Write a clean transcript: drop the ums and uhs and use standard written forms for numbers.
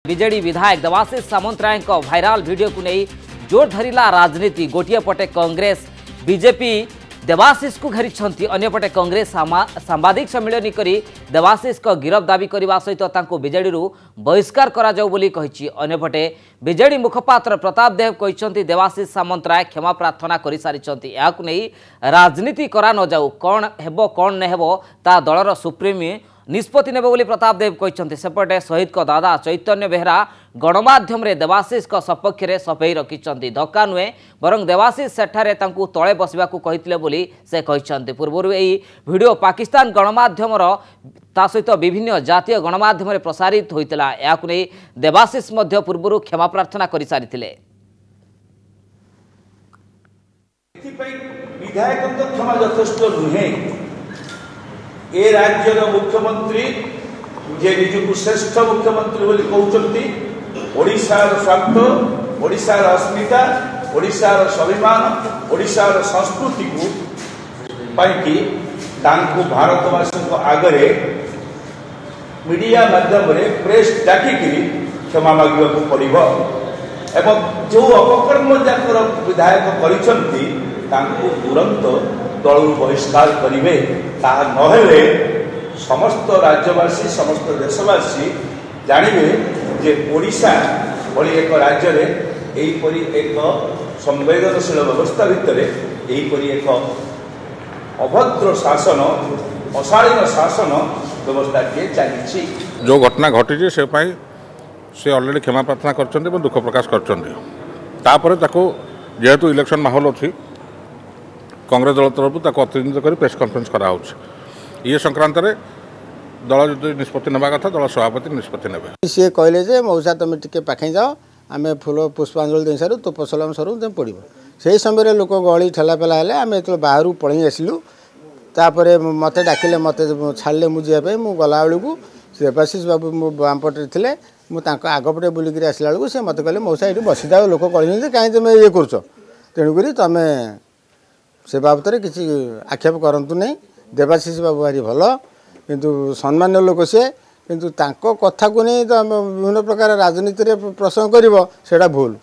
BJD विधायक Debashish Samantaray viral video को नहीं जोर धरिला राजनीति। गोटे पटे कांग्रेस बीजेपी देवाशीष को घेरी अंपटे कांग्रेस सांबादिक सम्मिलन करी देवाशीष को गिरफ दाबी करने सहित बीजेडी बहिष्कार अंपटे बीजेडी मुखपात्र प्रताप देव कहते देवाशीष सामंतराय क्षमा प्रार्थना कर सारी नहीं राजनीति करा न जाऊ कौन हेबो कौन नहीं हेबो ता दलर सुप्रीम निष्पत्ति नेब बोली प्रताप देव कहते सेपटे शहीद को दादा चैतन्य बेहरा गणमाध्यम रे देवाशीष को सपक्ष में सफेई रखिंट धक्का नुहे बरं देवाशीष सेठारे तांकू तले बसवा कहते बोली से कहते पूर्व यही वीडियो पाकिस्तान गणमाध्यम ता सहित विभिन्न जातीय गणमाध्यम प्रसारित होता या देवाशीष पूर्व क्षमा प्रार्थना कर सारी ए राज्यर मुख्यमंत्री जे निजक श्रेष्ठ मुख्यमंत्री बोली कहते ओडिशार स्वार्थ ओडिशार अस्मिता ओडिशार स्वाभिमान ओडिशार संस्कृति को पाइकी तांको भारतवासी आगरे मीडिया माध्यम प्रेस डाकिकी क्षमा मांगा पड़ो एवं जो अपकर्म जाकर विधायक करिसंती तांको तुरंत दल बहिष्कार करेंगे नहेले समस्त राज्यवासी समस्त देशवासी जानवे जे ओडिशा भली एक राज्य में यहीपरी एक संवेदनशील व्यवस्था भितर यहीपरी एक अभद्र शासन अशालीन शासन व्यवस्था चली जो घटना घटी से अलरेडी क्षमा प्रार्थना कर दुख प्रकाश कर जेहेतु इलेक्शन माहौल अच्छी कांग्रेस दल तरफ अतिरिक्त कर प्रेस कॉन्फ्रेंस करा ये संक्रांत रे दल जो निष्पत्ति नेबा कथा दल सभापति निष्पत्ति नेबे सी कहले जे मौसा तुम टिके पाखे जाओ आम फूल पुष्पांजलि दे सारू तो पसलम सरू तुम पड़ो से समय लोक गली ठेलापेला हेले आम जो बाहर पलि आसलु तापर मत डाकिले मत छाड़े मुझे मुझे गला बेलू देवाशीष बाबू मो बामपटे थे मुझे आगपटे बुलिक आसला बेलू से मत कहले मौसा ये बसी था लोक कहते कहीं तुम ये कर तेणुक तुम से बाबद किसी आक्षेप करतु नहीं देवाशीष बाबू भारी भल किंतु सम्मान्य लोक सी किंतु कथा को नहीं तो विभिन्न प्रकार राजनीति प्रसंग कर भूल।